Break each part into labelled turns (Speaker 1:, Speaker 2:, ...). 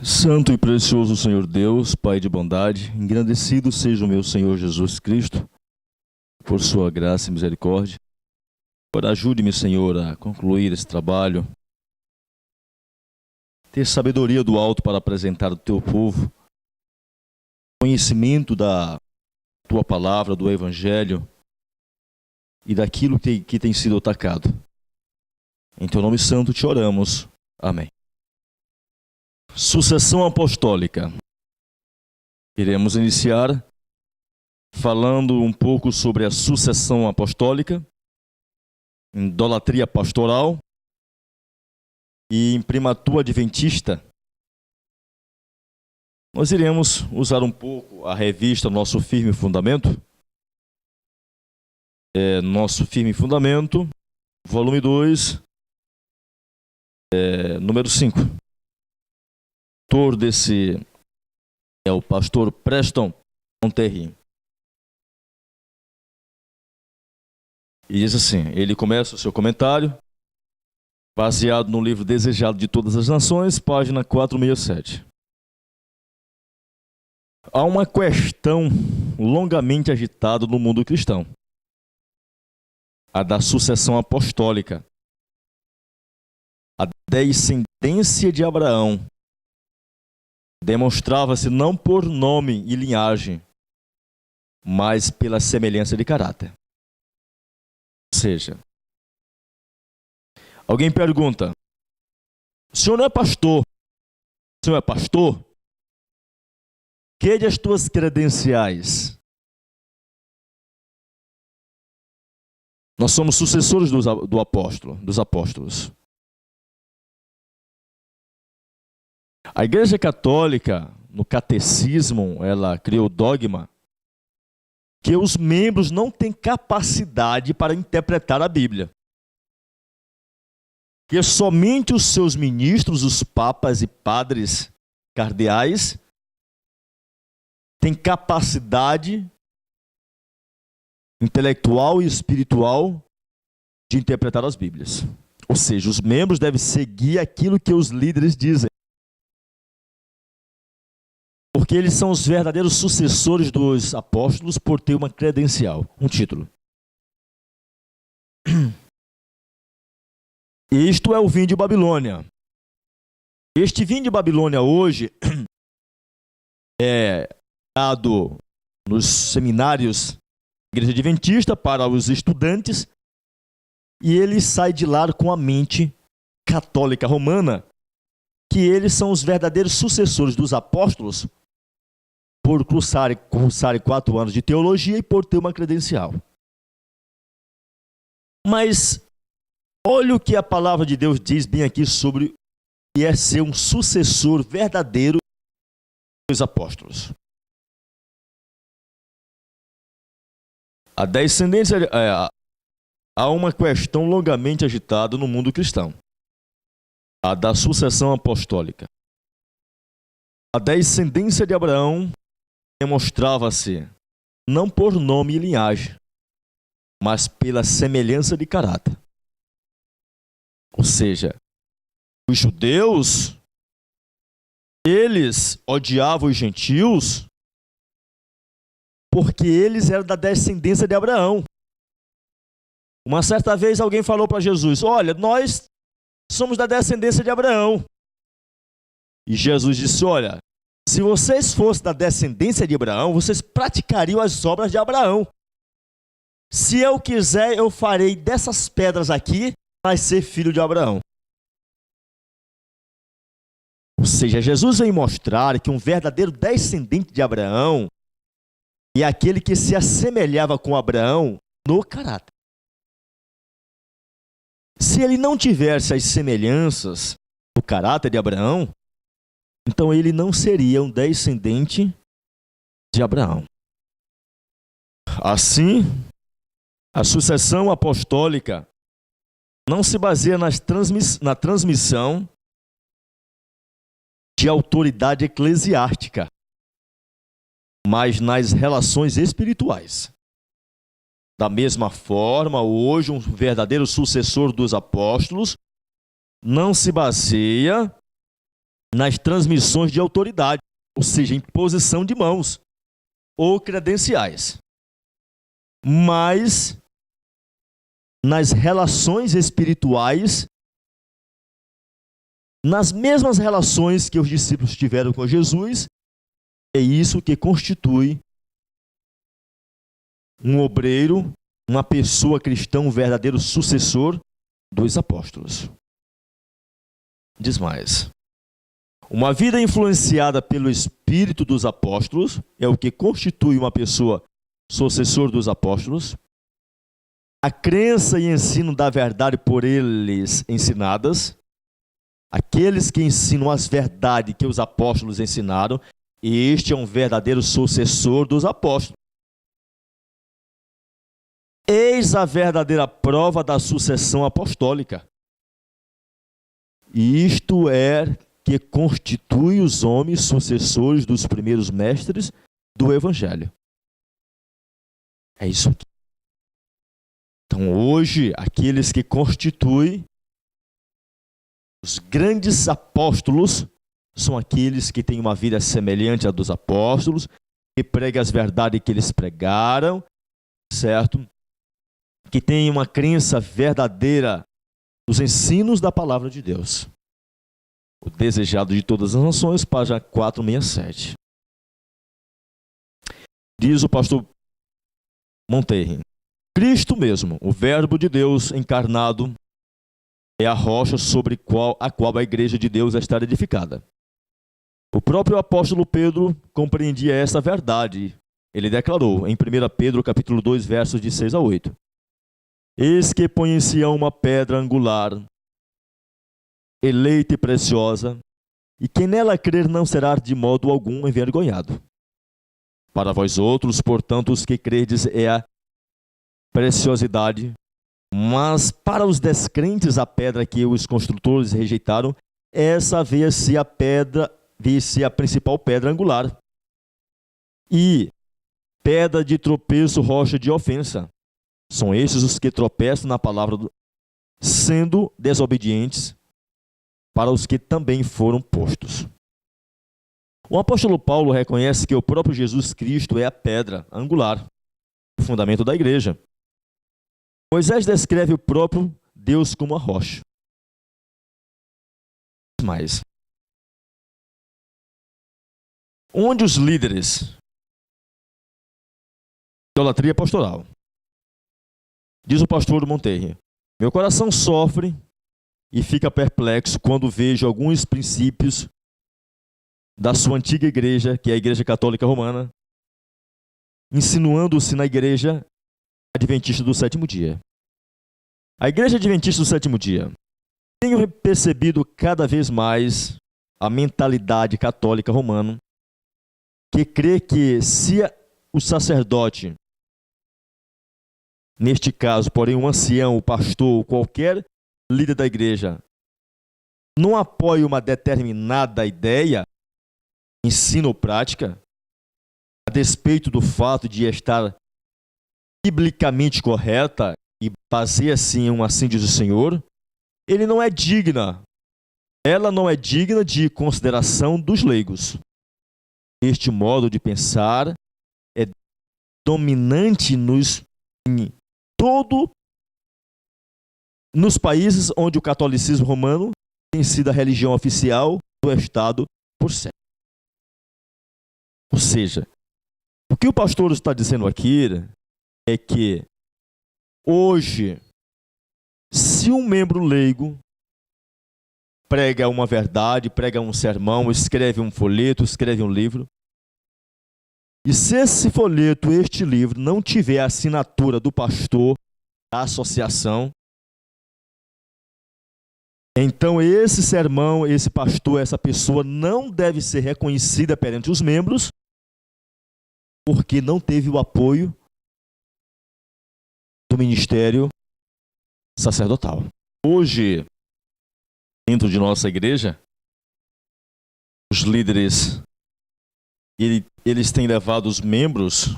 Speaker 1: Santo e precioso Senhor Deus, Pai de bondade, engrandecido seja o meu Senhor Jesus Cristo, por sua graça e misericórdia. Agora ajude-me, Senhor, a concluir esse trabalho, ter sabedoria do alto para apresentar ao teu povo, conhecimento da tua palavra, do Evangelho e daquilo que tem sido atacado. Em teu nome santo te oramos. Amém. Sucessão apostólica. Iremos iniciar falando um pouco sobre a sucessão apostólica, idolatria pastoral e imprimatur adventista. Nós iremos usar um pouco a revista Nosso Firme Fundamento. Nosso Firme Fundamento, volume 2, número 5. O autor desse é o pastor Preston Monterry. E diz assim, ele começa o seu comentário, baseado no livro Desejado de Todas as Nações, página 467. Há uma questão longamente agitada no mundo cristão, a da sucessão apostólica. A descendência de Abraão demonstrava-se não por nome e linhagem, mas pela semelhança de caráter. Ou seja, alguém pergunta, o senhor não é pastor? O senhor é pastor? Que de as tuas credenciais? Nós somos sucessores dos apóstolos. A Igreja Católica, no catecismo, ela criou o dogma que os membros não têm capacidade para interpretar a Bíblia. Que somente os seus ministros, os papas e padres cardeais, têm capacidade intelectual e espiritual de interpretar as Bíblias. Ou seja, os membros devem seguir aquilo que os líderes dizem. Porque eles são os verdadeiros sucessores dos apóstolos por ter uma credencial, um título. Isto é o vinho de Babilônia. Este vinho de Babilônia hoje é dado nos seminários da Igreja Adventista para os estudantes e ele sai de lá com a mente católica romana, que eles são os verdadeiros sucessores dos apóstolos por cursarem 4 anos de teologia e por ter uma credencial. Mas olha o que a palavra de Deus diz bem aqui sobre o que é ser um sucessor verdadeiro dos apóstolos. A descendência, há uma questão longamente agitada no mundo cristão, a da sucessão apostólica. A descendência de Abraão demonstrava-se não por nome e linhagem, mas pela semelhança de caráter. Ou seja, os judeus, eles odiavam os gentios porque eles eram da descendência de Abraão. Uma certa vez alguém falou para Jesus, olha, nós somos da descendência de Abraão. E Jesus disse, olha, se vocês fossem da descendência de Abraão, vocês praticariam as obras de Abraão. Se eu quiser, eu farei dessas pedras aqui nascer filho de Abraão. Ou seja, Jesus veio mostrar que um verdadeiro descendente de Abraão é aquele que se assemelhava com Abraão no caráter. Se ele não tivesse as semelhanças do caráter de Abraão, então ele não seria um descendente de Abraão. Assim, a sucessão apostólica não se baseia na transmissão de autoridade eclesiástica, mas nas relações espirituais. Da mesma forma, hoje, um verdadeiro sucessor dos apóstolos não se baseia nas transmissões de autoridade, ou seja, imposição de mãos ou credenciais. Mas nas relações espirituais, nas mesmas relações que os discípulos tiveram com Jesus, é isso que constitui um obreiro, uma pessoa cristã, um verdadeiro sucessor dos apóstolos. Diz mais. Uma vida influenciada pelo Espírito dos apóstolos é o que constitui uma pessoa sucessor dos apóstolos. A crença e ensino da verdade por eles ensinadas, aqueles que ensinam as verdades que os apóstolos ensinaram, e este é um verdadeiro sucessor dos apóstolos. Eis a verdadeira prova da sucessão apostólica. E isto é que constitui os homens sucessores dos primeiros mestres do Evangelho. É isso aqui. Então, hoje, aqueles que constituem os grandes apóstolos são aqueles que têm uma vida semelhante à dos apóstolos, que pregam as verdades que eles pregaram, certo? Que têm uma crença verdadeira nos ensinos da palavra de Deus. O desejado de todas as nações, página 467. Diz o pastor Monteiro: Cristo mesmo, o Verbo de Deus encarnado, é a rocha sobre a qual a igreja de Deus está edificada. O próprio apóstolo Pedro compreendia essa verdade. Ele declarou em 1 Pedro capítulo 2, versos de 6 a 8. Eis que põe em Sião uma pedra angular, eleita e preciosa, e quem nela crer não será de modo algum envergonhado. Para vós outros, portanto, os que credes é a preciosidade, mas para os descrentes a pedra que os construtores rejeitaram, essa vê-se a principal pedra angular, e pedra de tropeço, rocha de ofensa. São esses os que tropeçam na palavra, sendo desobedientes para os que também foram postos. O apóstolo Paulo reconhece que o próprio Jesus Cristo é a pedra angular, o fundamento da igreja. Moisés descreve o próprio Deus como a rocha. Mas, onde os líderes, idolatria pastoral, diz o pastor Monteiro: meu coração sofre e fica perplexo quando vejo alguns princípios da sua antiga igreja, que é a Igreja Católica Romana, insinuando-se na Igreja Adventista do Sétimo Dia. A Igreja Adventista do Sétimo Dia, tenho percebido cada vez mais a mentalidade católica romana, que crê que se o sacerdote, neste caso, porém, um ancião, o pastor, ou qualquer líder da igreja, não apoia uma determinada ideia, ensino ou prática, a despeito do fato de estar biblicamente correta e baseia-se em um assim diz o Senhor, ele não é digna, ela não é digna de consideração dos leigos. Este modo de pensar é dominante nos países onde o catolicismo romano tem sido a religião oficial do Estado por séculos. Ou seja, o que o pastor está dizendo aqui é que hoje, se um membro leigo prega uma verdade, prega um sermão, escreve um folheto, escreve um livro, e se esse folheto, este livro, não tiver a assinatura do pastor da associação, então esse sermão, esse pastor, essa pessoa não deve ser reconhecida perante os membros, porque não teve o apoio do ministério sacerdotal. Hoje, dentro de nossa igreja, os líderes, eles têm levado os membros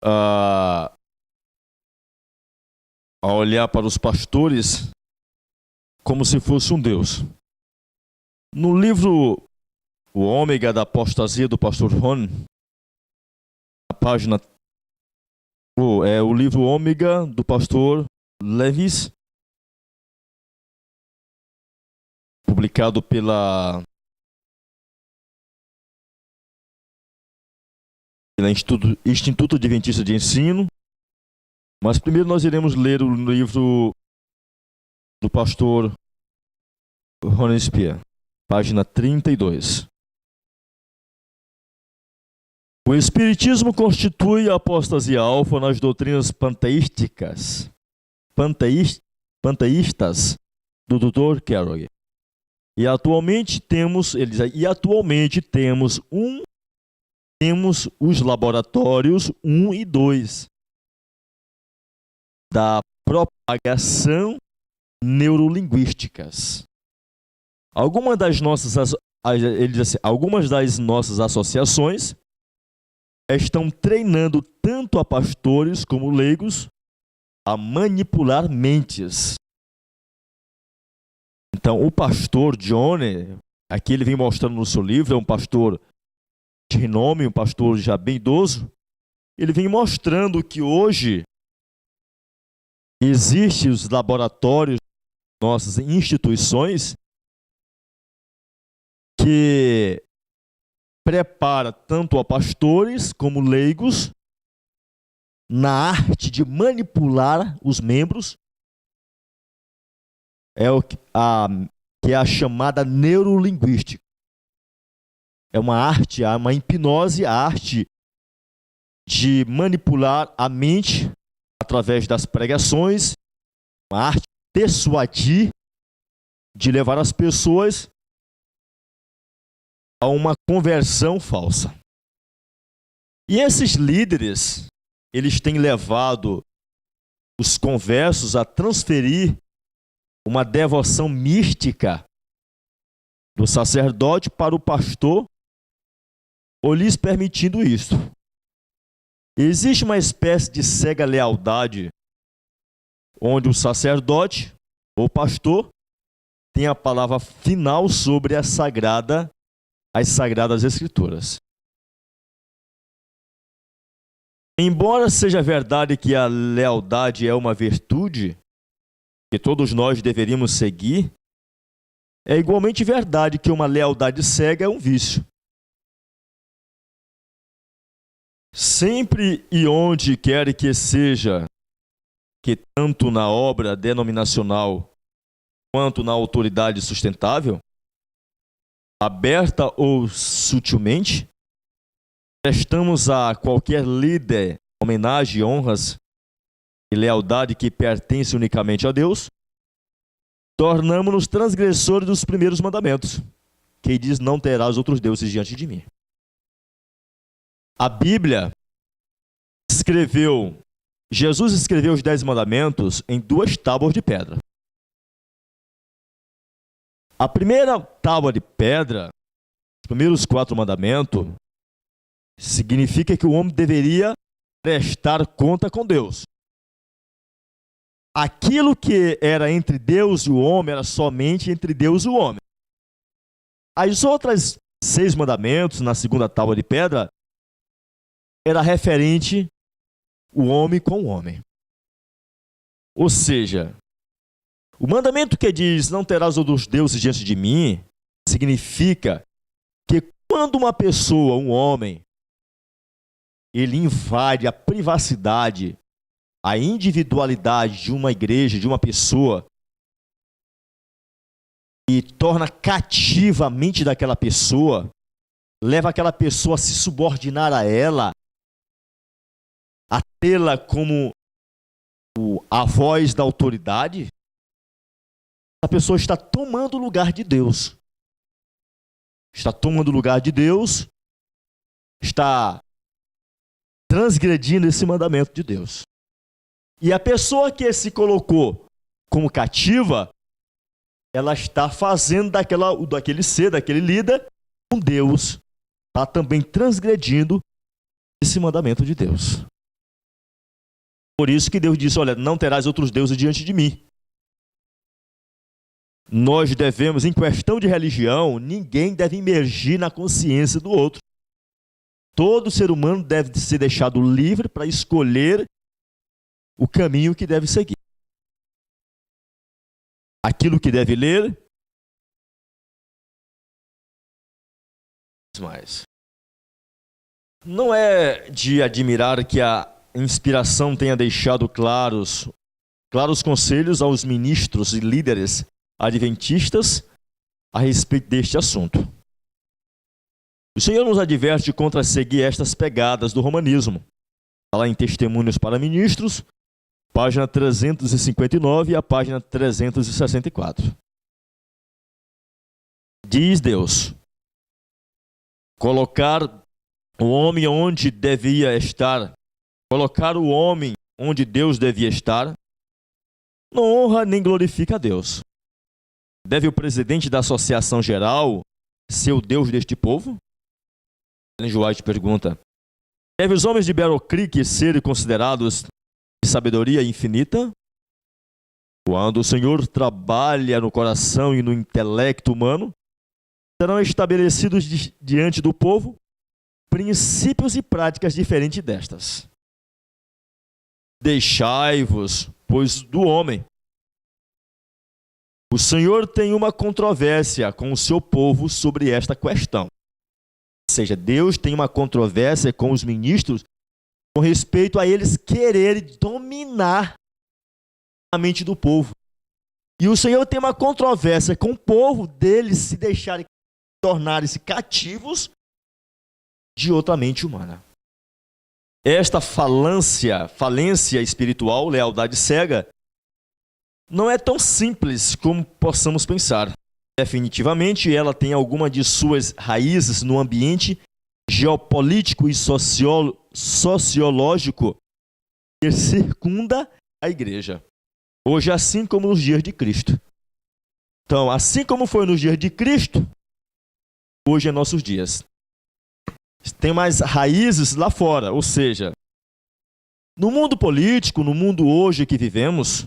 Speaker 1: a olhar para os pastores como se fosse um Deus. No livro O Ômega da Apostasia do pastor Ron, a página o livro Ômega do pastor Levis, publicado pela Instituto Adventista de Ensino. Mas primeiro nós iremos ler o livro do pastor Ron Spear, página 32. O Espiritismo constitui a apostasia alfa nas doutrinas panteístas do Dr. Kellogg. E atualmente temos os laboratórios 1 e 2 da propagação neurolinguísticas. Algumas das nossas associações estão treinando tanto a pastores como leigos a manipular mentes. Então, o pastor Johnny, aqui ele vem mostrando no seu livro, é um pastor de renome, um pastor já bem idoso, ele vem mostrando que hoje existem os laboratórios, nossas instituições, que prepara tanto a pastores como leigos na arte de manipular os membros, que é a chamada neurolinguística. É uma arte, uma hipnose, a arte de manipular a mente através das pregações, uma arte de persuadir, de levar as pessoas a uma conversão falsa. E esses líderes, eles têm levado os conversos a transferir uma devoção mística do sacerdote para o pastor, ou lhes permitindo isso. Existe uma espécie de cega lealdade, onde o sacerdote ou pastor tem a palavra final sobre as Sagradas Escrituras. Embora seja verdade que a lealdade é uma virtude que todos nós deveríamos seguir, é igualmente verdade que uma lealdade cega é um vício. Sempre e onde quer que seja, que tanto na obra denominacional quanto na autoridade sustentável, aberta ou sutilmente, prestamos a qualquer líder homenagem, honras e lealdade que pertence unicamente a Deus, tornamos-nos transgressores dos primeiros mandamentos, que diz: não terás outros deuses diante de mim. A Bíblia Jesus escreveu os 10 mandamentos em 2 tábuas de pedra. A primeira tábua de pedra, os primeiros 4 mandamentos, significa que o homem deveria prestar conta com Deus. Aquilo que era entre Deus e o homem era somente entre Deus e o homem. As outras 6 mandamentos, na segunda tábua de pedra, era referente o homem com o homem. Ou seja, o mandamento que diz: não terás outros deuses diante de mim, significa que quando uma pessoa, um homem, ele invade a privacidade, a individualidade de uma igreja, de uma pessoa, e torna cativa a mente daquela pessoa, leva aquela pessoa a se subordinar a ela, a tê-la como a voz da autoridade, a pessoa está tomando o lugar de Deus. Está tomando o lugar de Deus, está transgredindo esse mandamento de Deus. E a pessoa que se colocou como cativa, ela está fazendo daquele ser, daquele líder, um Deus. Está também transgredindo esse mandamento de Deus. Por isso que Deus disse: olha, não terás outros deuses diante de mim. nós devemos, em questão de religião, ninguém deve imergir na consciência do outro. Todo ser humano deve ser deixado livre para escolher o caminho que deve seguir. Aquilo que deve ler. Mas não é de admirar que a inspiração tenha deixado claros conselhos aos ministros e líderes adventistas a respeito deste assunto. O Senhor nos adverte contra seguir estas pegadas do romanismo. Está lá em Testemunhos para Ministros, página 359 e a página 364. Diz Deus: colocar o homem onde devia estar, colocar o homem onde Deus devia estar, não honra nem glorifica a Deus. Deve o presidente da Associação Geral ser o Deus deste povo? Ellen White pergunta: deve os homens de Battle Creek serem considerados de sabedoria infinita? Quando o Senhor trabalha no coração e no intelecto humano, serão estabelecidos diante do povo princípios e práticas diferentes destas. Deixai-vos, pois, do homem. O Senhor tem uma controvérsia com o seu povo sobre esta questão. Ou seja, Deus tem uma controvérsia com os ministros com respeito a eles quererem dominar a mente do povo. E o Senhor tem uma controvérsia com o povo deles se deixarem tornarem-se cativos de outra mente humana. Esta falência espiritual, lealdade cega, não é tão simples como possamos pensar. Definitivamente, ela tem alguma de suas raízes no ambiente geopolítico e sociológico que circunda a igreja. Hoje, assim como nos dias de Cristo. Então, assim como foi nos dias de Cristo, hoje é nossos dias. Tem mais raízes lá fora, ou seja, no mundo político, no mundo hoje que vivemos.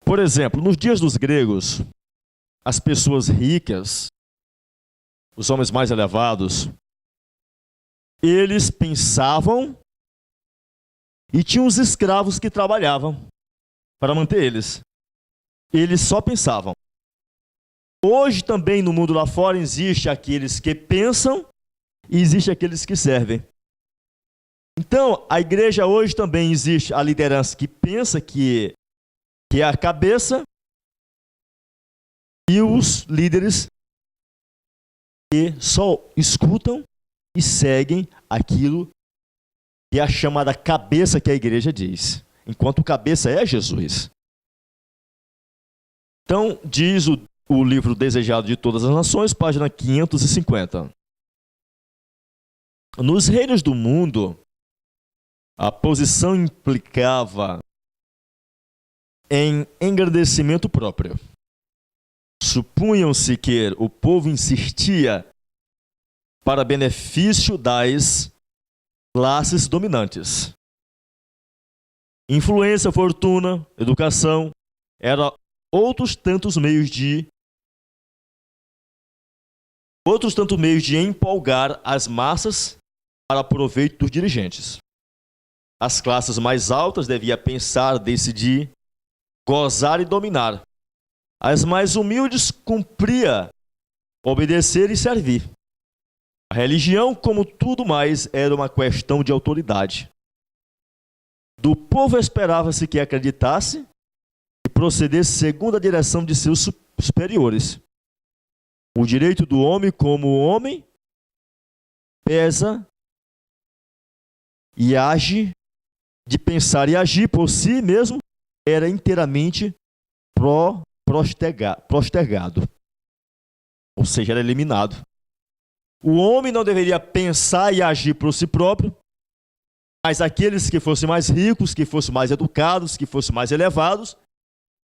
Speaker 1: Por exemplo, nos dias dos gregos, as pessoas ricas, os homens mais elevados, eles pensavam e tinham os escravos que trabalhavam para manter eles. Eles só pensavam. Hoje também no mundo lá fora existe aqueles que pensam e existe aqueles que servem. Então, a igreja hoje também existe a liderança que pensa que é a cabeça e os líderes que só escutam e seguem aquilo que é a chamada cabeça que a igreja diz, enquanto o cabeça é Jesus. Então, diz o livro Desejado de Todas as Nações, página 550. Nos reinos do mundo, a posição implicava em engrandecimento próprio. Supunham-se que o povo insistia para benefício das classes dominantes. Influência, fortuna, educação, eram outros tantos meios de empolgar as massas para proveito dos dirigentes. As classes mais altas deviam pensar, decidir, gozar e dominar. As mais humildes cumpria obedecer e servir. A religião, como tudo mais, era uma questão de autoridade. Do povo esperava-se que acreditasse e procedesse segundo a direção de seus superiores. O direito do homem como homem pesa e age, de pensar e agir por si mesmo, era inteiramente postergado. Ou seja, era eliminado. O homem não deveria pensar e agir por si próprio, mas aqueles que fossem mais ricos, que fossem mais educados, que fossem mais elevados,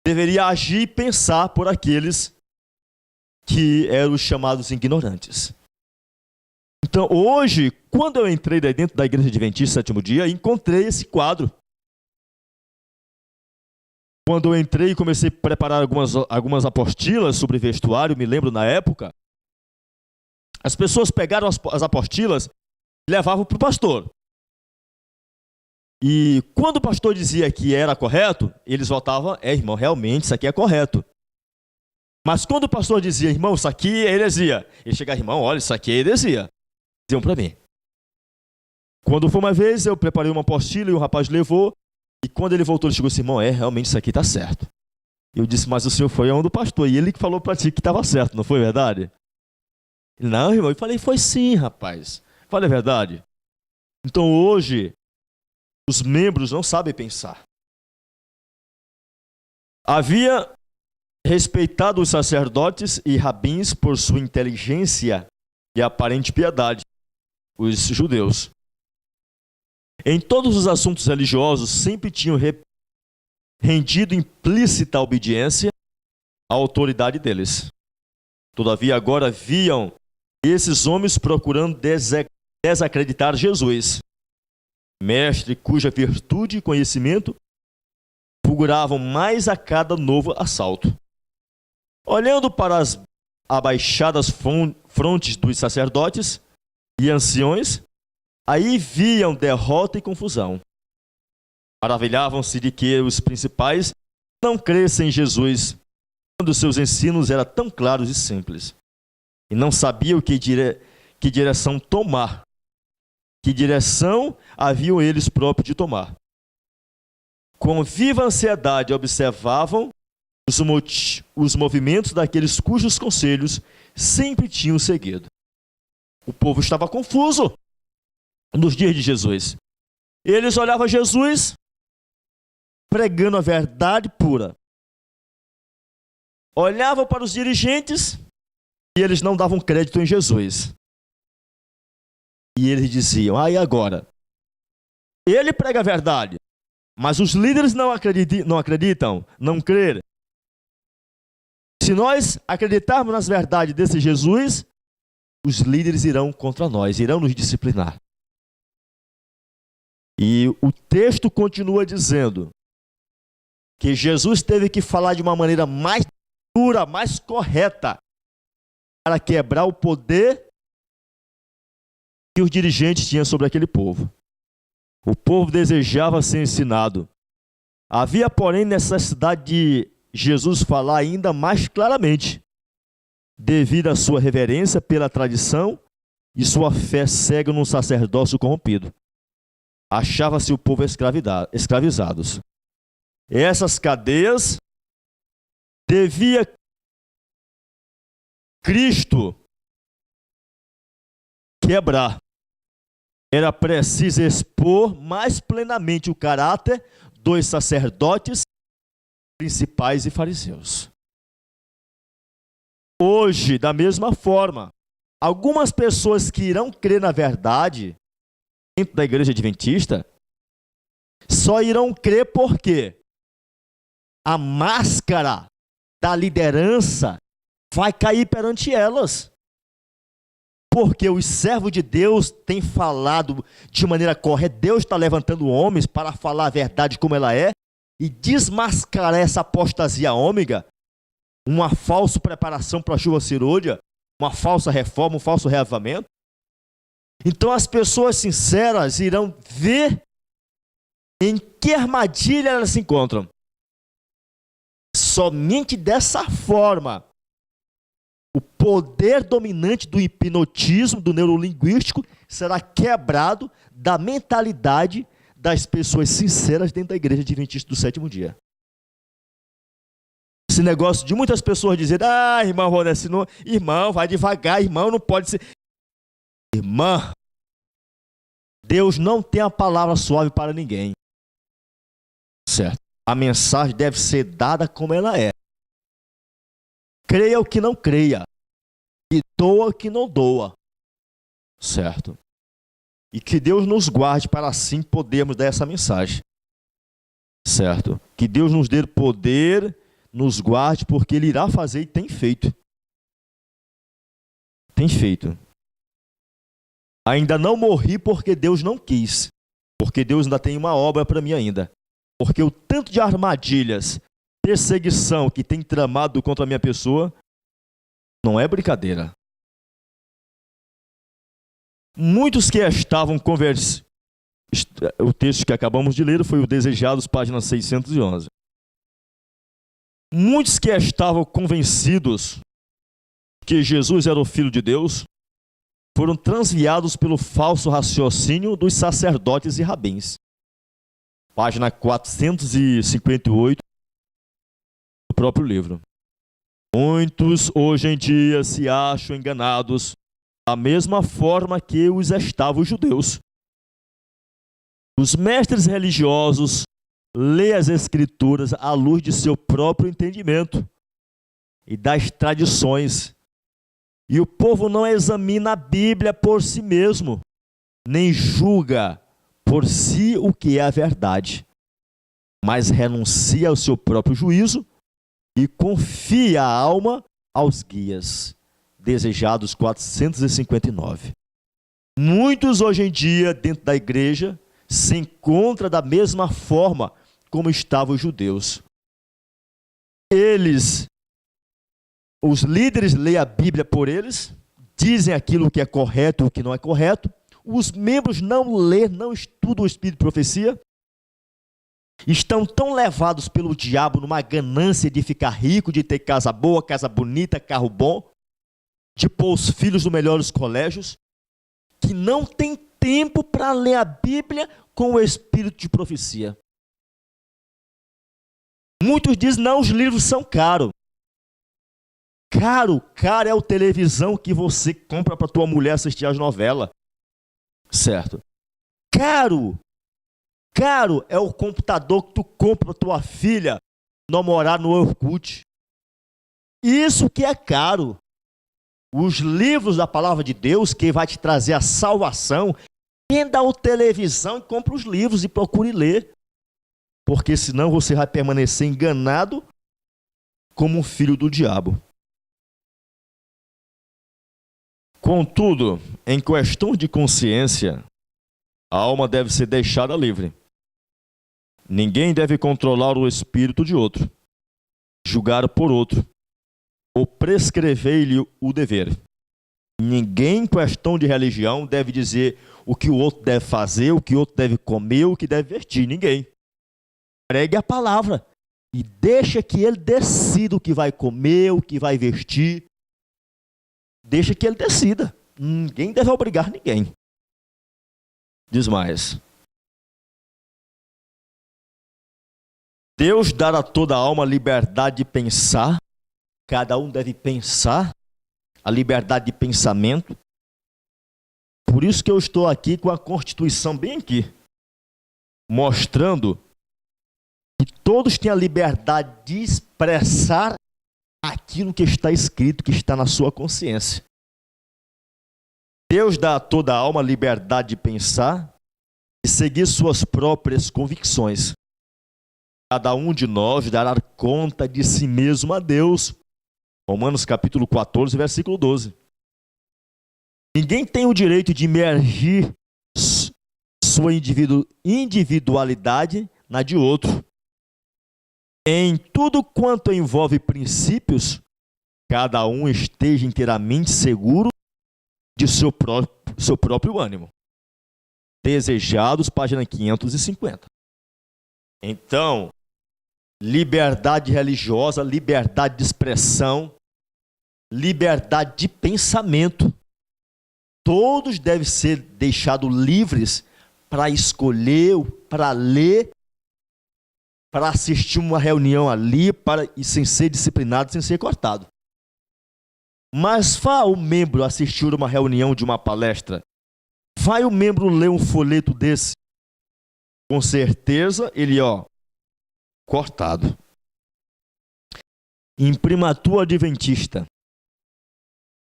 Speaker 1: deveriam agir e pensar por aqueles que eram os chamados ignorantes. Então, hoje, quando eu entrei dentro da Igreja Adventista Sétimo Dia, encontrei esse quadro. quando eu entrei e comecei a preparar algumas apostilas sobre vestuário, me lembro na época, as pessoas pegaram as apostilas e levavam para o pastor. E quando o pastor dizia que era correto, eles votavam, irmão, realmente isso aqui é correto. Mas quando o pastor dizia, irmão, isso aqui é heresia, ele chegava, irmão, olha, isso aqui é heresia. Diziam para mim. Quando foi uma vez, eu preparei uma apostila e o rapaz levou, e quando ele voltou, ele chegou assim, irmão, realmente isso aqui está certo. Eu disse, mas o senhor foi a mão do pastor, e ele que falou para ti que estava certo, não foi verdade? Ele, não, irmão, eu falei, foi sim, rapaz. Falei a verdade. Então hoje, os membros não sabem pensar. Havia respeitado os sacerdotes e rabins por sua inteligência e aparente piedade, os judeus. Em todos os assuntos religiosos, sempre tinham rendido implícita obediência à autoridade deles. Todavia, agora viam esses homens procurando desacreditar Jesus, mestre cuja virtude e conhecimento fulguravam mais a cada novo assalto. Olhando para as abaixadas frontes dos sacerdotes e anciões, aí viam derrota e confusão. Maravilhavam-se de que os principais não crescem em Jesus, quando seus ensinos eram tão claros e simples. E não sabiam que direção tomar. Que direção haviam eles próprios de tomar. Com viva ansiedade observavam os movimentos daqueles cujos conselhos sempre tinham seguido. O povo estava confuso nos dias de Jesus. Eles olhavam Jesus pregando a verdade pura. Olhavam para os dirigentes e eles não davam crédito em Jesus. E eles diziam, e agora? Ele prega a verdade, mas os líderes não acreditam, não creem. Se nós acreditarmos nas verdades desse Jesus, os líderes irão contra nós, irão nos disciplinar. E o texto continua dizendo que Jesus teve que falar de uma maneira mais dura, mais correta, para quebrar o poder que os dirigentes tinham sobre aquele povo. O povo desejava ser ensinado. Havia, porém, necessidade de Jesus falar ainda mais claramente, devido à sua reverência pela tradição e sua fé cega num sacerdócio corrompido. Achava-se o povo escravizados. Essas cadeias devia Cristo quebrar. Era preciso expor mais plenamente o caráter dos sacerdotes principais e fariseus. Hoje, da mesma forma, algumas pessoas que irão crer na verdade dentro da igreja adventista só irão crer porque a máscara da liderança vai cair perante elas. Porque os servos de Deus têm falado de maneira correta. Deus está levantando homens para falar a verdade como ela é e desmascarar essa apostasia ômega, uma falsa preparação para a chuva cirúrgica, uma falsa reforma, um falso reavivamento. Então as pessoas sinceras irão ver em que armadilha elas se encontram. Somente dessa forma, o poder dominante do hipnotismo, do neurolinguístico, será quebrado da mentalidade das pessoas sinceras dentro da igreja adventista do sétimo dia. Esse negócio de muitas pessoas dizerem, irmão Ronesse, irmão, vai devagar, irmão, não pode ser. Irmã, Deus não tem a palavra suave para ninguém. Certo? A mensagem deve ser dada como ela é. Creia o que não creia. E doa o que não doa. Certo? E que Deus nos guarde para assim podermos dar essa mensagem. Certo? Que Deus nos dê poder, nos guarde, porque Ele irá fazer e tem feito. Tem feito. Ainda não morri porque Deus não quis. Porque Deus ainda tem uma obra para mim ainda. Porque o tanto de armadilhas perseguição que tem tramado contra a minha pessoa não é brincadeira. Muitos que estavam convencidos, o texto que acabamos de ler foi o Desejados, página 611. Muitos que estavam convencidos que Jesus era o Filho de Deus foram transviados pelo falso raciocínio dos sacerdotes e rabins. Página 458 do próprio livro. Muitos hoje em dia se acham enganados da mesma forma que os estavam os judeus. Os mestres religiosos lêem as Escrituras à luz de seu próprio entendimento e das tradições. E o povo não examina a Bíblia por si mesmo, nem julga por si o que é a verdade, mas renuncia ao seu próprio juízo e confia a alma aos guias. Desejados 459. Muitos hoje em dia, dentro da igreja, se encontram da mesma forma como estavam os judeus. Os líderes leem a Bíblia por eles, dizem aquilo que é correto e o que não é correto. Os membros não lêem, não estudam o Espírito de profecia. Estão tão levados pelo diabo numa ganância de ficar rico, de ter casa boa, casa bonita, carro bom, de pôr os filhos nos melhores colégios, que não tem tempo para ler a Bíblia com o Espírito de profecia. Muitos dizem, não, os livros são caros. Caro é a televisão que você compra para tua mulher assistir as novelas. Certo? Caro é o computador que tu compra para tua filha namorar no Orkut. Isso que é caro. Os livros da palavra de Deus, que vai te trazer a salvação, venda a televisão e compra os livros e procure ler. Porque senão você vai permanecer enganado como um filho do diabo. Contudo, em questão de consciência, a alma deve ser deixada livre. Ninguém deve controlar o espírito de outro, julgar por outro, ou prescrever-lhe o dever. Ninguém, em questão de religião, deve dizer o que o outro deve fazer, o que o outro deve comer, o que deve vestir. Ninguém. Pregue a palavra e deixa que ele decida o que vai comer, o que vai vestir. Deixa que ele decida. Ninguém deve obrigar ninguém. Diz mais. Deus dará a toda a alma a liberdade de pensar. Cada um deve pensar. A liberdade de pensamento. Por isso que eu estou aqui com a Constituição bem aqui. Mostrando que todos têm a liberdade de expressar aquilo que está escrito, que está na sua consciência. Deus dá a toda a alma a liberdade de pensar e seguir suas próprias convicções. Cada um de nós dará conta de si mesmo a Deus. Romanos capítulo 14, versículo 12. Ninguém tem o direito de imergir sua individualidade na de outro. Em tudo quanto envolve princípios, cada um esteja inteiramente seguro de seu próprio ânimo. Desejados, página 550. Então, liberdade religiosa, liberdade de expressão, liberdade de pensamento, todos devem ser deixados livres para escolher, para ler, para assistir uma reunião ali, e sem ser disciplinado, sem ser cortado. Mas vá o membro assistir uma reunião de uma palestra, vai o membro ler um folheto desse, com certeza ele, cortado. Imprimatur adventista.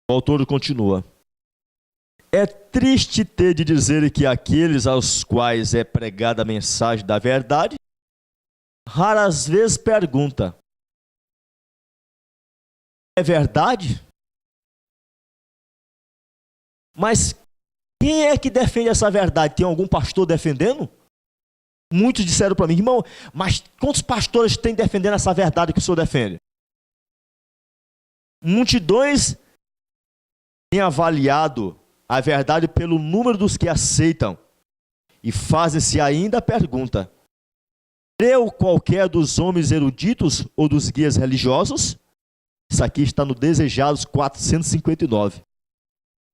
Speaker 1: O autor continua. É triste ter de dizer que aqueles aos quais é pregada a mensagem da verdade, raras vezes pergunta: é verdade? Mas quem é que defende essa verdade? Tem algum pastor defendendo? Muitos disseram para mim, irmão, mas quantos pastores tem defendendo essa verdade que o senhor defende? Multidões têm avaliado a verdade pelo número dos que aceitam e fazem-se ainda a pergunta: creu qualquer dos homens eruditos ou dos guias religiosos? Isso aqui está no Desejados 459.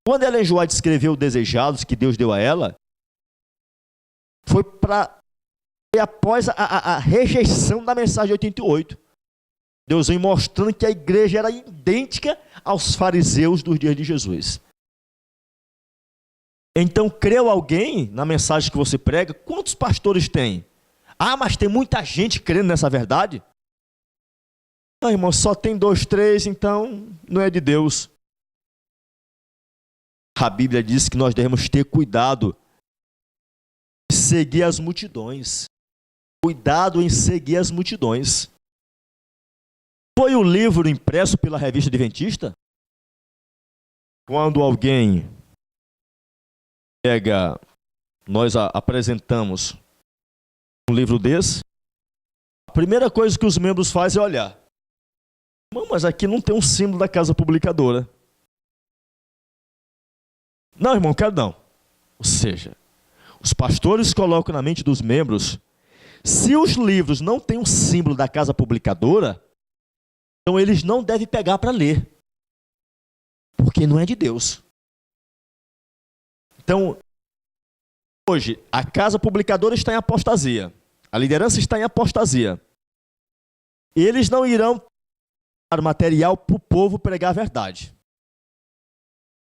Speaker 1: Quando Ellen G. White escreveu o Desejados que Deus deu a ela, foi após a rejeição da mensagem de 88. Deus vem mostrando que a igreja era idêntica aos fariseus dos dias de Jesus. Então, creu alguém na mensagem que você prega? Quantos pastores tem? Ah, mas tem muita gente crendo nessa verdade? Não, irmão, só tem 2, 3, então não é de Deus. A Bíblia diz que nós devemos ter cuidado em seguir as multidões. Cuidado em seguir as multidões. Foi o livro impresso pela Revista Adventista? Quando alguém pega, nós apresentamos um livro desse, a primeira coisa que os membros fazem é olhar. Mas aqui não tem um símbolo da casa publicadora. Não, irmão, quero não. Ou seja, os pastores colocam na mente dos membros, se os livros não têm um símbolo da casa publicadora, então eles não devem pegar para ler, porque não é de Deus. Então, hoje, a casa publicadora está em apostasia, a liderança está em apostasia. Eles não irão dar material para o povo pregar a verdade.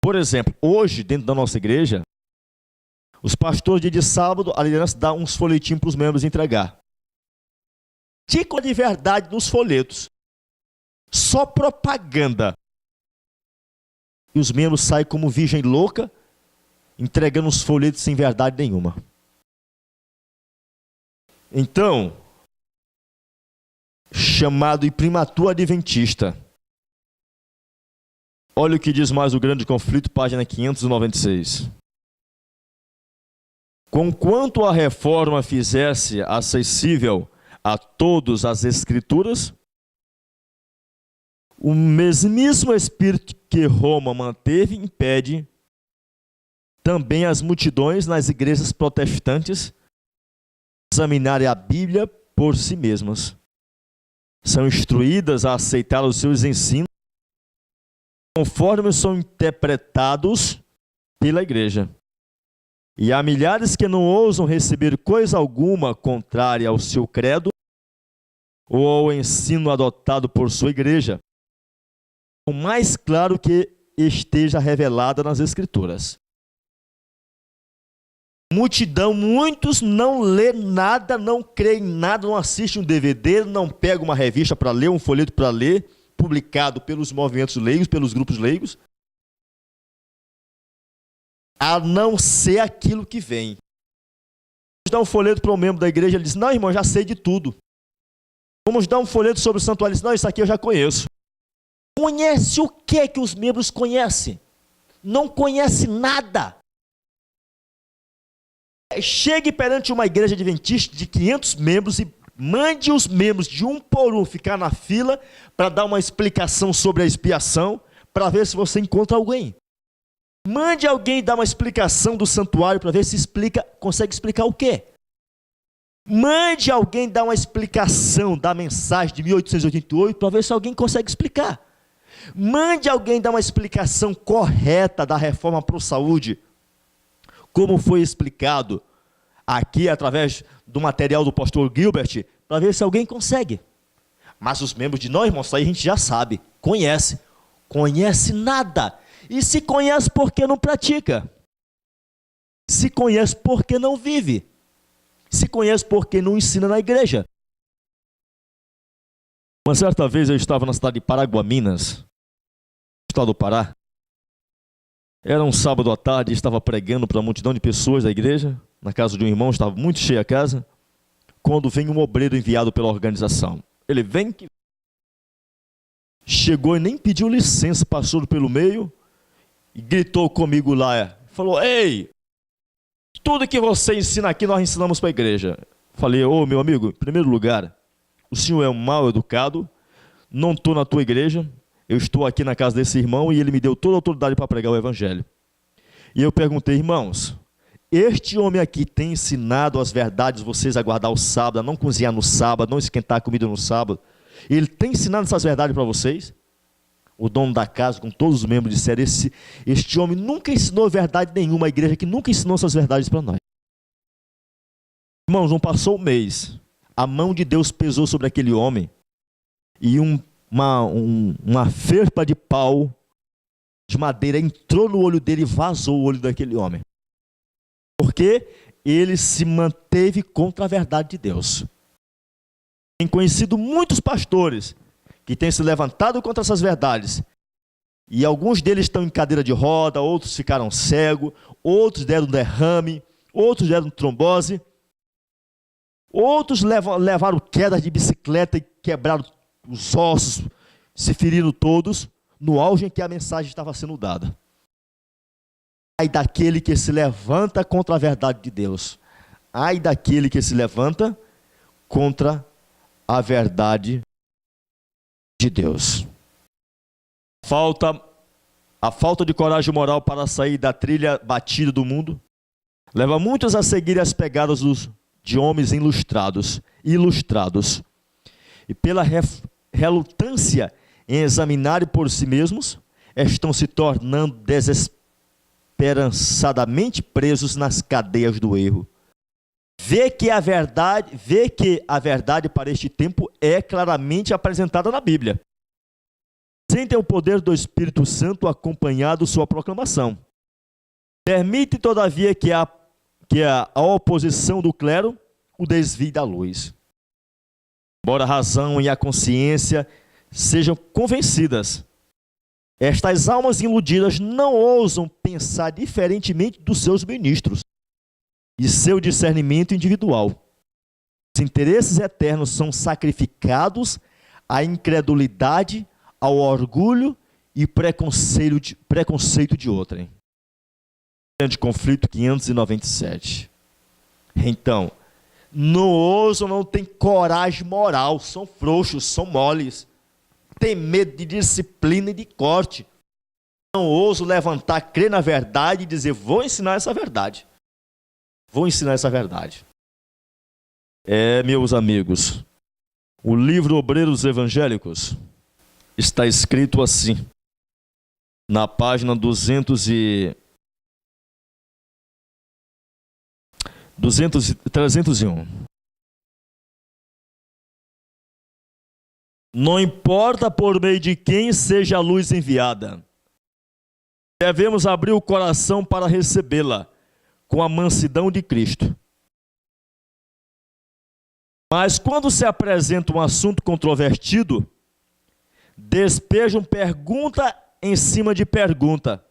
Speaker 1: Por exemplo, hoje, dentro da nossa igreja, os pastores, dia de sábado, a liderança dá uns folhetinhos para os membros entregar. Tico de verdade nos folhetos. Só propaganda. E os membros saem como virgem louca, entregando os folhetos sem verdade nenhuma. Então, chamado imprimatur adventista. Olha o que diz mais o grande conflito, página 596. Conquanto a reforma fizesse acessível a todos as escrituras, o mesmíssimo espírito que Roma manteve impede também as multidões nas igrejas protestantes examinarem a Bíblia por si mesmas. São instruídas a aceitar os seus ensinos conforme são interpretados pela igreja. E há milhares que não ousam receber coisa alguma contrária ao seu credo ou ao ensino adotado por sua igreja, o mais claro que esteja revelada nas Escrituras. Multidão, muitos não lê nada, não crê em nada, não assiste um DVD, não pega uma revista para ler, um folheto para ler, publicado pelos movimentos leigos, pelos grupos leigos, a não ser aquilo que vem. Vamos dar um folheto para um membro da igreja, ele diz, não, irmão, já sei de tudo. Vamos dar um folheto sobre o santuário, ele diz, não, isso aqui eu já conheço. Conhece o que os membros conhecem? Não conhece nada. Chegue perante uma igreja adventista de 500 membros e mande os membros de um por um ficar na fila para dar uma explicação sobre a expiação, para ver se você encontra alguém. Mande alguém dar uma explicação do santuário para ver se consegue explicar o quê? Mande alguém dar uma explicação da mensagem de 1888 para ver se alguém consegue explicar. Mande alguém dar uma explicação correta da reforma Pro Saúde, como foi explicado aqui através do material do pastor Gilbert, para ver se alguém consegue. Mas os membros de nós, irmãos, isso aí a gente já sabe, conhece nada. E se conhece, por que não pratica? Se conhece, por que não vive? Se conhece, por que não ensina na igreja? Uma certa vez eu estava na cidade de Paraguaminas, estado do Pará. Era um sábado à tarde, estava pregando para uma multidão de pessoas da igreja, na casa de um irmão, estava muito cheia a casa, quando vem um obreiro enviado pela organização. Ele vem, chegou e nem pediu licença, passou pelo meio e gritou comigo lá, falou, ei, tudo que você ensina aqui nós ensinamos para a igreja. Falei, ô meu amigo, em primeiro lugar, o senhor é um mal educado, não estou na tua igreja, eu estou aqui na casa desse irmão e ele me deu toda a autoridade para pregar o evangelho. E eu perguntei, irmãos, este homem aqui tem ensinado as verdades, vocês a guardar o sábado, a não cozinhar no sábado, não esquentar a comida no sábado? Ele tem ensinado essas verdades para vocês? O dono da casa, com todos os membros, disseram, este homem nunca ensinou verdade nenhuma, a igreja que nunca ensinou essas verdades para nós. Irmãos, não passou um mês, a mão de Deus pesou sobre aquele homem e uma ferpa de pau de madeira entrou no olho dele e vazou o olho daquele homem. Porque ele se manteve contra a verdade de Deus. Tenho conhecido muitos pastores que têm se levantado contra essas verdades. E alguns deles estão em cadeira de roda, outros ficaram cegos, outros deram derrame, outros deram trombose, outros levaram quedas de bicicleta e quebraram os ossos, se feriram todos, no auge em que a mensagem estava sendo dada. Ai daquele que se levanta contra a verdade de Deus. Ai daquele que se levanta contra a verdade de Deus. A falta de coragem moral para sair da trilha batida do mundo leva muitos a seguir as pegadas de homens ilustrados. E pela relutância em examinar por si mesmos, estão se tornando desesperançadamente presos nas cadeias do erro. Vê que a verdade para este tempo é claramente apresentada na Bíblia. Sentem o poder do Espírito Santo acompanhado sua proclamação. Permite, todavia, que a oposição do clero o desvie da luz. Embora a razão e a consciência sejam convencidas, estas almas iludidas não ousam pensar diferentemente dos seus ministros e seu discernimento individual. Os interesses eternos são sacrificados à incredulidade, ao orgulho e preconceito de outrem. Grande conflito 597. Então, não ousam, não têm coragem moral, são frouxos, são moles, têm medo de disciplina e de corte. Não ousam levantar, crer na verdade e dizer, vou ensinar essa verdade. Vou ensinar essa verdade. Meus amigos, o livro Obreiros Evangélicos está escrito assim, na página 301. Não importa por meio de quem seja a luz enviada, devemos abrir o coração para recebê-la com a mansidão de Cristo. Mas quando se apresenta um assunto controvertido, despejam pergunta em cima de pergunta,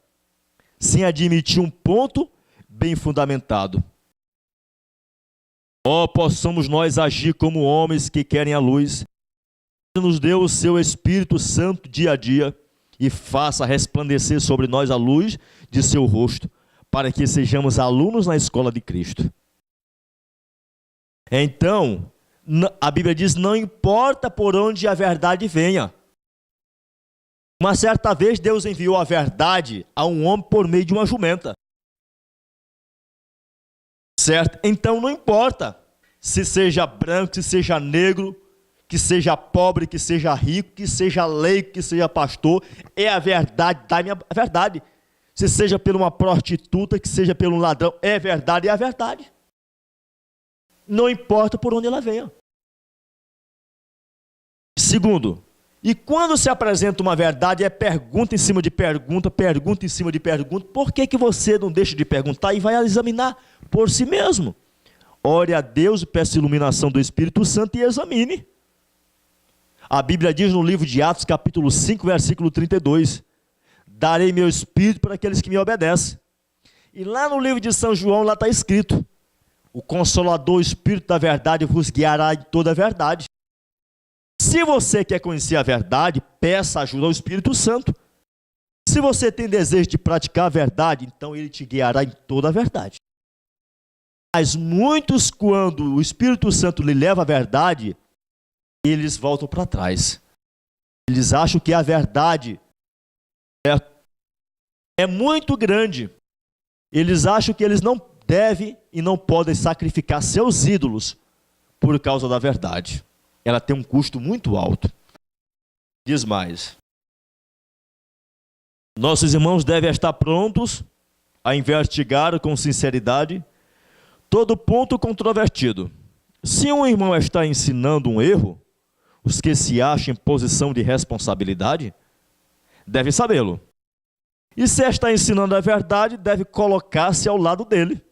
Speaker 1: sem admitir um ponto bem fundamentado. Possamos nós agir como homens que querem a luz, nos deu o seu Espírito Santo dia a dia e faça resplandecer sobre nós a luz de seu rosto, para que sejamos alunos na escola de Cristo. Então, a Bíblia diz, não importa por onde a verdade venha. Uma certa vez Deus enviou a verdade a um homem por meio de uma jumenta. Certo? Então não importa se seja branco, se seja negro, que seja pobre, que seja rico, que seja leigo, que seja pastor, é a verdade, dá-me a verdade. Se seja por uma prostituta, que seja pelo ladrão, é verdade, é a verdade. Não importa por onde ela venha. Segundo, e quando se apresenta uma verdade, é pergunta em cima de pergunta, pergunta em cima de pergunta. Por que você não deixa de perguntar e vai examinar por si mesmo? Ore a Deus e peça iluminação do Espírito Santo e examine. A Bíblia diz no livro de Atos, capítulo 5, versículo 32, darei meu Espírito para aqueles que me obedecem. E lá no livro de São João, lá está escrito, o Consolador, o Espírito da verdade, vos guiará em toda a verdade. Se você quer conhecer a verdade, peça ajuda ao Espírito Santo. Se você tem desejo de praticar a verdade, então ele te guiará em toda a verdade. Mas muitos, quando o Espírito Santo lhe leva à verdade, eles voltam para trás. Eles acham que a verdade é muito grande. Eles acham que eles não devem e não podem sacrificar seus ídolos por causa da verdade. Ela tem um custo muito alto. Diz mais. Nossos irmãos devem estar prontos a investigar com sinceridade todo ponto controvertido. Se um irmão está ensinando um erro, os que se acham em posição de responsabilidade devem sabê-lo. E se está ensinando a verdade, deve colocar-se ao lado dele.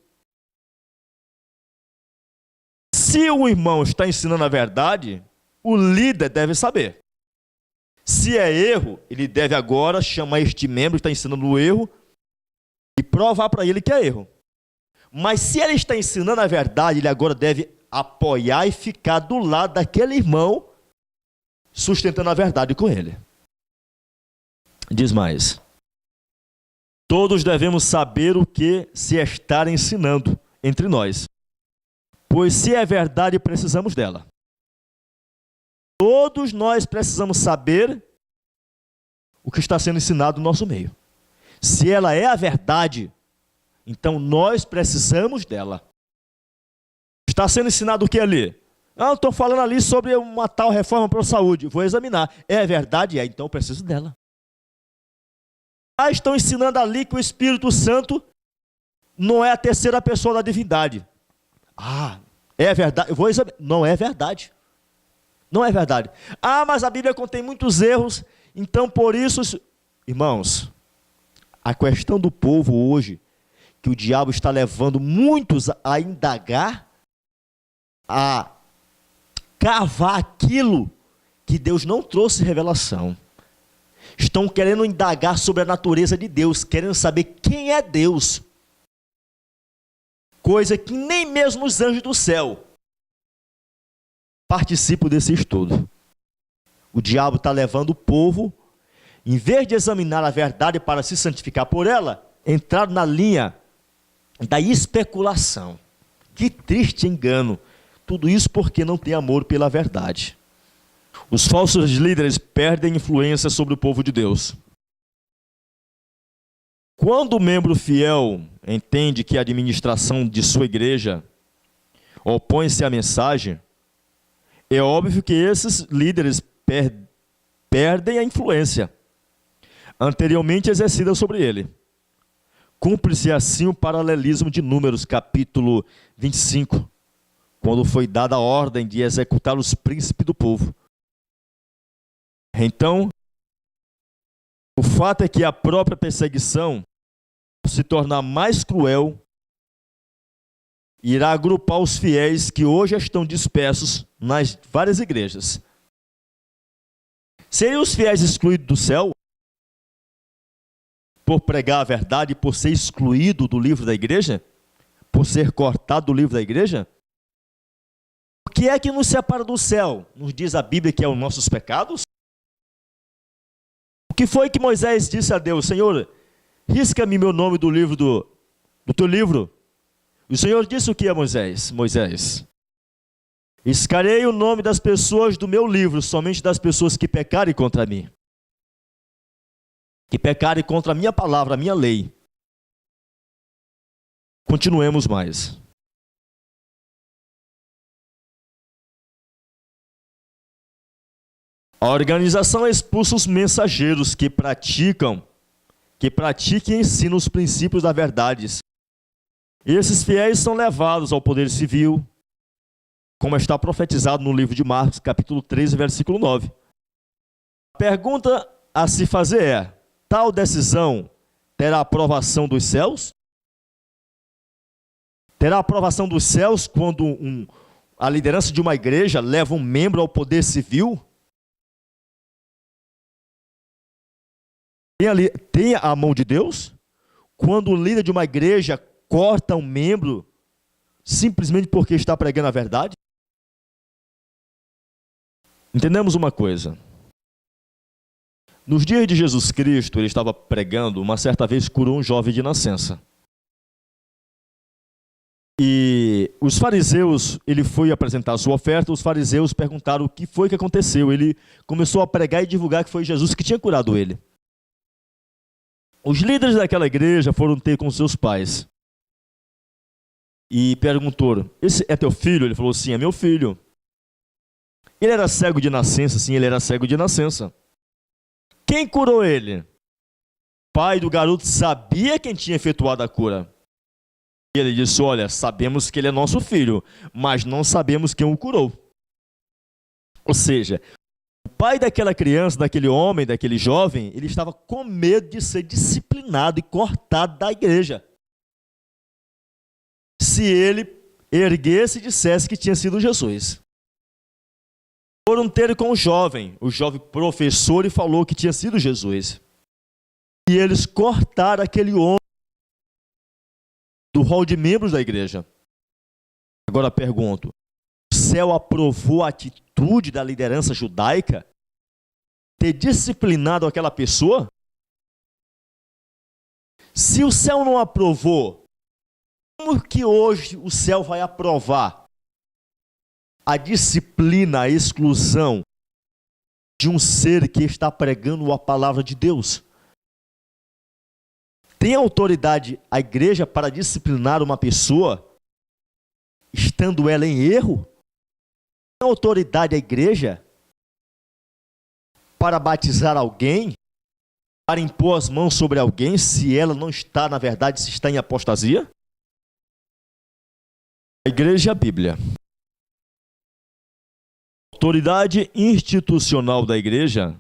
Speaker 1: Se o irmão está ensinando a verdade, o líder deve saber. Se é erro, ele deve agora chamar este membro que está ensinando o erro e provar para ele que é erro. Mas se ele está ensinando a verdade, ele agora deve apoiar e ficar do lado daquele irmão, sustentando a verdade com ele. Diz mais. Todos devemos saber o que se está ensinando entre nós, pois se é verdade, precisamos dela. Todos nós precisamos saber o que está sendo ensinado no nosso meio. Se ela é a verdade, então nós precisamos dela. Está sendo ensinado o que ali? Estou falando ali sobre uma tal reforma para a saúde. Vou examinar. É verdade? Então eu preciso dela. Estão ensinando ali que o Espírito Santo não é a terceira pessoa da divindade. É verdade? Eu vou examinar. Não é verdade. Não é verdade. Mas a Bíblia contém muitos erros, então por isso... Irmãos, a questão do povo hoje, que o diabo está levando muitos a indagar, a cavar aquilo que Deus não trouxe revelação. Estão querendo indagar sobre a natureza de Deus, querendo saber quem é Deus. Coisa que nem mesmo os anjos do céu participam desse estudo. O diabo está levando o povo, em vez de examinar a verdade para se santificar por ela, entrar na linha da especulação. Que triste engano. Tudo isso porque não tem amor pela verdade. Os falsos líderes perdem influência sobre o povo de Deus. Quando o membro fiel entende que a administração de sua igreja opõe-se à mensagem, é óbvio que esses líderes perdem a influência anteriormente exercida sobre ele. Cumpre-se assim o paralelismo de Números, capítulo 25, quando foi dada a ordem de executar os príncipes do povo. Então, o fato é que a própria perseguição se tornar mais cruel, irá agrupar os fiéis que hoje estão dispersos nas várias igrejas. Seriam os fiéis excluídos do céu por pregar a verdade, por ser excluído do livro da igreja? Por ser cortado do livro da igreja? O que é que nos separa do céu? Nos diz a Bíblia que é os nossos pecados? O que foi que Moisés disse a Deus? Senhor, risca-me meu nome do livro do teu livro. E o Senhor disse o que a Moisés? Moisés, riscarei o nome das pessoas do meu livro, somente das pessoas que pecarem contra mim. Que pecarem contra a minha palavra, a minha lei. Continuemos mais. A organização expulsa os mensageiros que pratiquem e ensinam os princípios da verdade. Esses fiéis são levados ao poder civil, como está profetizado no livro de Marcos, capítulo 13, versículo 9. A pergunta a se fazer é: tal decisão terá aprovação dos céus? Terá aprovação dos céus quando a liderança de uma igreja leva um membro ao poder civil? Tem a mão de Deus? Quando o líder de uma igreja corta um membro simplesmente porque está pregando a verdade? Entendemos uma coisa. Nos dias de Jesus Cristo, ele estava pregando, uma certa vez curou um jovem de nascença. E os fariseus, ele foi apresentar a sua oferta, os fariseus perguntaram o que foi que aconteceu. Ele começou a pregar e divulgar que foi Jesus que tinha curado ele. Os líderes daquela igreja foram ter com seus pais. E perguntou, esse é teu filho? Ele falou, sim, é meu filho. Ele era cego de nascença? Sim, ele era cego de nascença. Quem curou ele? O pai do garoto sabia quem tinha efetuado a cura. E ele disse, olha, sabemos que ele é nosso filho, mas não sabemos quem o curou. Ou seja, o pai daquela criança, daquele homem, daquele jovem, ele estava com medo de ser disciplinado e cortado da igreja. Se ele erguesse e dissesse que tinha sido Jesus. Foram ter com o jovem professor, e falou que tinha sido Jesus. E eles cortaram aquele homem do rol de membros da igreja. Agora pergunto, o céu aprovou a atitude da liderança judaica ter disciplinado aquela pessoa? Se o céu não aprovou, como que hoje o céu vai aprovar a disciplina, a exclusão de um ser que está pregando a palavra de Deus? Tem autoridade a igreja para disciplinar uma pessoa, estando ela em erro? Tem autoridade a igreja para batizar alguém, para impor as mãos sobre alguém, se ela não está, na verdade, se está em apostasia? A igreja e a Bíblia. A autoridade institucional da igreja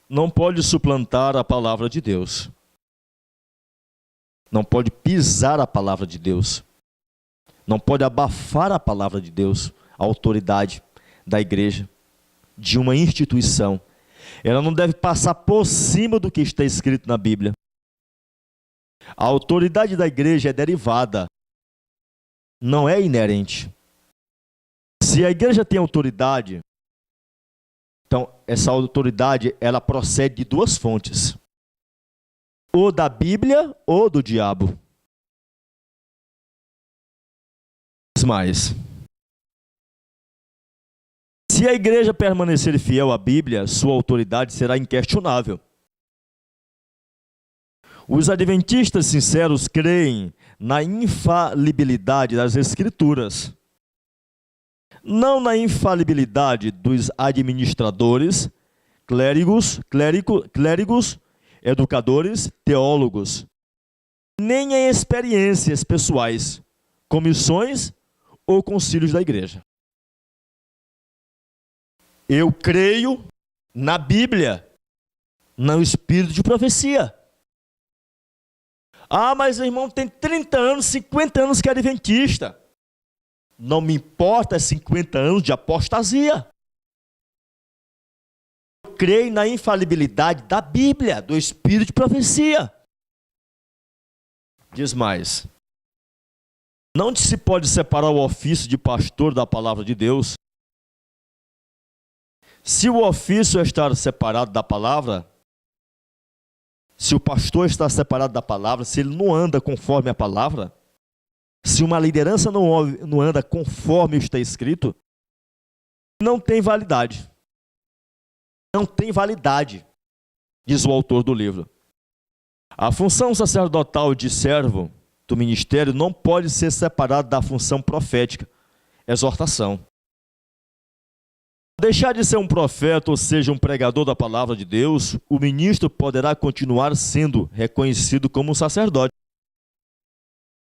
Speaker 1: não pode suplantar a palavra de Deus. Não pode pisar a palavra de Deus. Não pode abafar a palavra de Deus, a autoridade da igreja, de uma instituição. Ela não deve passar por cima do que está escrito na Bíblia. A autoridade da igreja é derivada, não é inerente. Se a igreja tem autoridade, então essa autoridade ela procede de duas fontes. Ou da Bíblia ou do diabo. Mais. Se a igreja permanecer fiel à Bíblia, sua autoridade será inquestionável. Os adventistas sinceros creem na infalibilidade das Escrituras, não na infalibilidade dos administradores, clérigos, educadores, teólogos, nem em experiências pessoais, comissões ou concílios da igreja. Eu creio na Bíblia, no espírito de profecia. Ah, mas o irmão tem 30 anos, 50 anos que é adventista. Não me importa 50 anos de apostasia. Creio na infalibilidade da Bíblia, do espírito de profecia. Diz mais. Não se pode separar o ofício de pastor da palavra de Deus. Se o ofício estar separado da palavra, se o pastor está separado da palavra, se ele não anda conforme a palavra, se uma liderança não anda conforme está escrito, não tem validade. Não tem validade, diz o autor do livro. A função sacerdotal de servo do ministério não pode ser separada da função profética, exortação. Deixar de ser um profeta, ou seja, um pregador da palavra de Deus, o ministro poderá continuar sendo reconhecido como um sacerdote.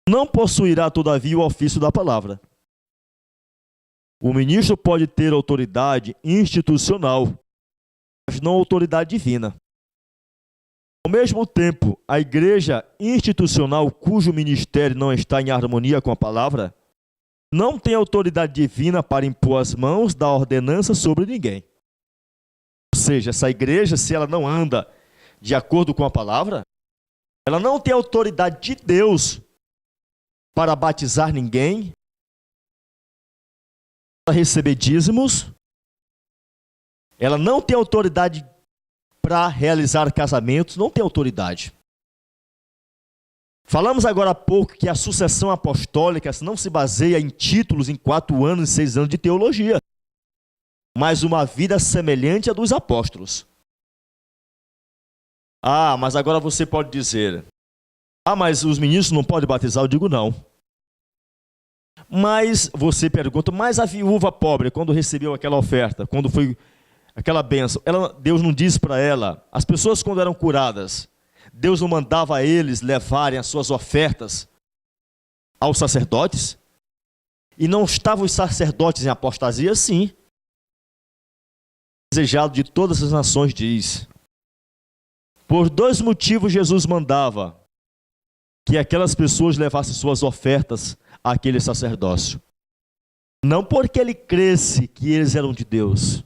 Speaker 1: Não possuirá, todavia, o ofício da palavra. O ministro pode ter autoridade institucional, mas não autoridade divina. Ao mesmo tempo, a igreja institucional cujo ministério não está em harmonia com a palavra, não tem autoridade divina para impor as mãos da ordenança sobre ninguém. Ou seja, essa igreja, se ela não anda de acordo com a palavra, ela não tem autoridade de Deus para batizar ninguém, para receber dízimos, ela não tem autoridade para realizar casamentos, não tem autoridade. Falamos agora há pouco que a sucessão apostólica não se baseia em títulos em 4 anos e 6 anos de teologia, mas uma vida semelhante à dos apóstolos. Ah, mas agora você pode dizer, mas os ministros não podem batizar? Eu digo não. Mas você pergunta, mas a viúva pobre, quando recebeu aquela oferta, quando foi aquela bênção, Deus não disse para ela, as pessoas quando eram curadas, Deus não mandava a eles levarem as suas ofertas aos sacerdotes? E não estavam os sacerdotes em apostasia? Sim. Desejado de todas as nações, diz. Por 2 motivos Jesus mandava que aquelas pessoas levassem suas ofertas àquele sacerdócio. Não porque ele cresce que eles eram de Deus.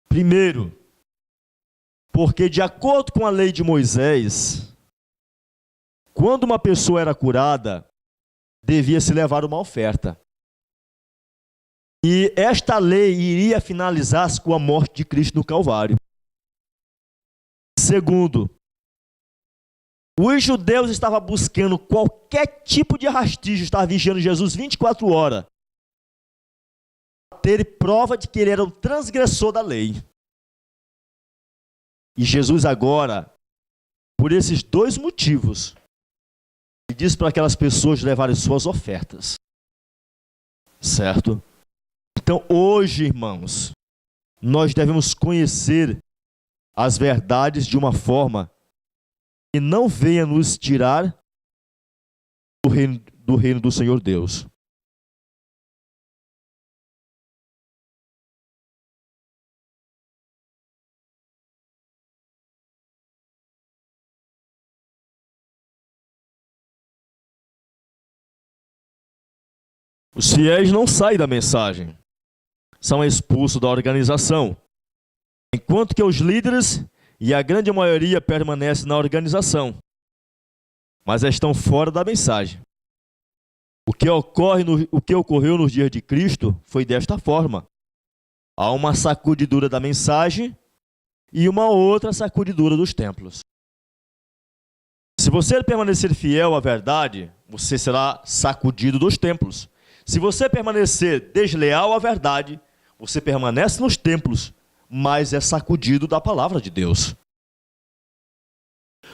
Speaker 1: Primeiro, porque de acordo com a lei de Moisés, quando uma pessoa era curada, devia se levar uma oferta. E esta lei iria finalizar-se com a morte de Cristo no Calvário. Segundo, os judeus estavam buscando qualquer tipo de rastígio, estavam vigiando Jesus 24 horas, para ter prova de que ele era um transgressor da lei. E Jesus agora, por esses 2 motivos, ele diz para aquelas pessoas levarem suas ofertas. Certo? Então, hoje, irmãos, nós devemos conhecer as verdades de uma forma que não venha nos tirar do reino do Senhor Deus. Os fiéis não saem da mensagem, são expulsos da organização, enquanto que os líderes e a grande maioria permanecem na organização, mas estão fora da mensagem. O que ocorreu nos dias de Cristo foi desta forma. Há uma sacudidura da mensagem e uma outra sacudidura dos templos. Se você permanecer fiel à verdade, você será sacudido dos templos. Se você permanecer desleal à verdade, você permanece nos templos, mas é sacudido da palavra de Deus.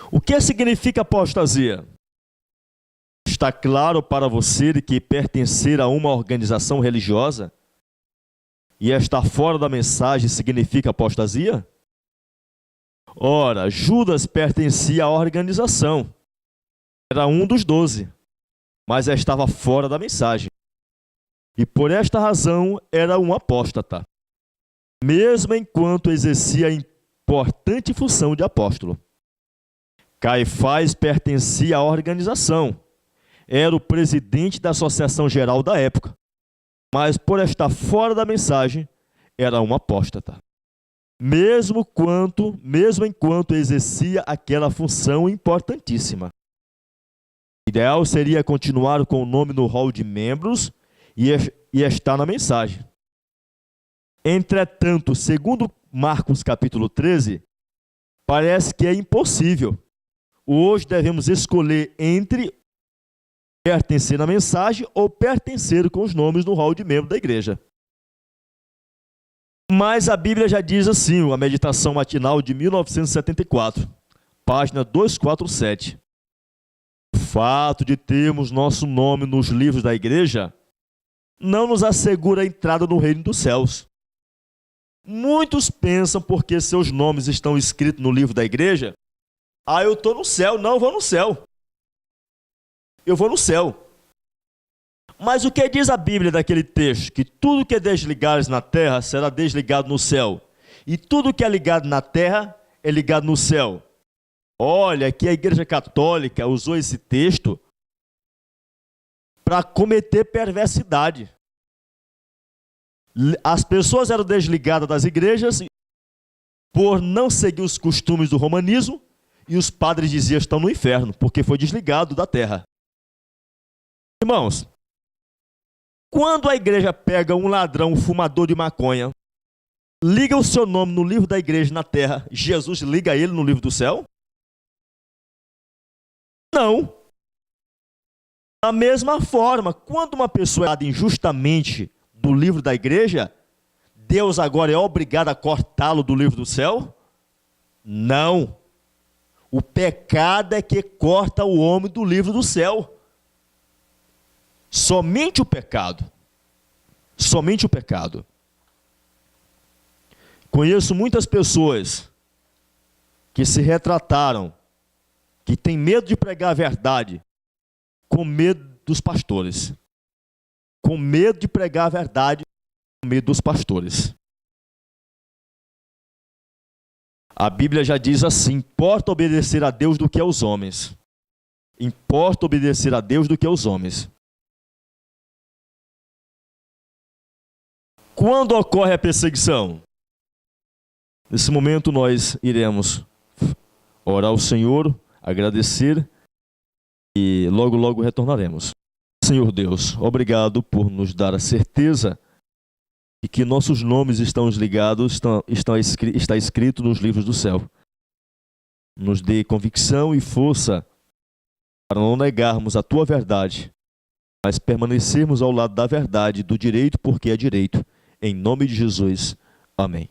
Speaker 1: O que significa apostasia? Está claro para você de que pertencer a uma organização religiosa e estar fora da mensagem significa apostasia? Ora, Judas pertencia à organização. Era um dos 12, mas estava fora da mensagem. E por esta razão era um apóstata, mesmo enquanto exercia a importante função de apóstolo. Caifás pertencia à organização, era o presidente da Associação Geral da época, mas por estar fora da mensagem, era um apóstata. Mesmo enquanto exercia aquela função importantíssima. O ideal seria continuar com o nome no hall de membros e estar na mensagem. Entretanto, segundo Marcos capítulo 13, parece que é impossível. Hoje devemos escolher entre pertencer na mensagem ou pertencer com os nomes no hall de membro da igreja. Mas a Bíblia já diz assim, a meditação matinal de 1974, página 247. O fato de termos nosso nome nos livros da igreja não nos assegura a entrada no reino dos céus. Muitos pensam porque seus nomes estão escritos no livro da igreja, eu estou no céu. Não, eu vou no céu. Eu vou no céu. Mas o que diz a Bíblia daquele texto? Que tudo que é desligado na terra será desligado no céu. E tudo que é ligado na terra é ligado no céu. Olha, que a Igreja Católica usou esse texto para cometer perversidade. As pessoas eram desligadas das igrejas por não seguir os costumes do romanismo, e os padres diziam que estão no inferno, porque foi desligado da terra. Irmãos, quando a igreja pega um ladrão, um fumador de maconha, liga o seu nome no livro da igreja na terra, Jesus liga ele no livro do céu? Não. Da mesma forma, quando uma pessoa é dada injustamente do livro da igreja, Deus agora é obrigado a cortá-lo do livro do céu? Não. O pecado é que corta o homem do livro do céu. Somente o pecado. Somente o pecado. Conheço muitas pessoas que se retrataram, que têm medo de pregar a verdade, com medo dos pastores. Com medo de pregar a verdade, com medo dos pastores. A Bíblia já diz assim: importa obedecer a Deus do que aos homens. Importa obedecer a Deus do que aos homens. Quando ocorre a perseguição? Nesse momento nós iremos orar ao Senhor, agradecer e logo retornaremos. Senhor Deus, obrigado por nos dar a certeza de que nossos nomes estão ligados, está escrito nos livros do céu. Nos dê convicção e força para não negarmos a Tua verdade, mas permanecermos ao lado da verdade, do direito porque é direito. Em nome de Jesus. Amém.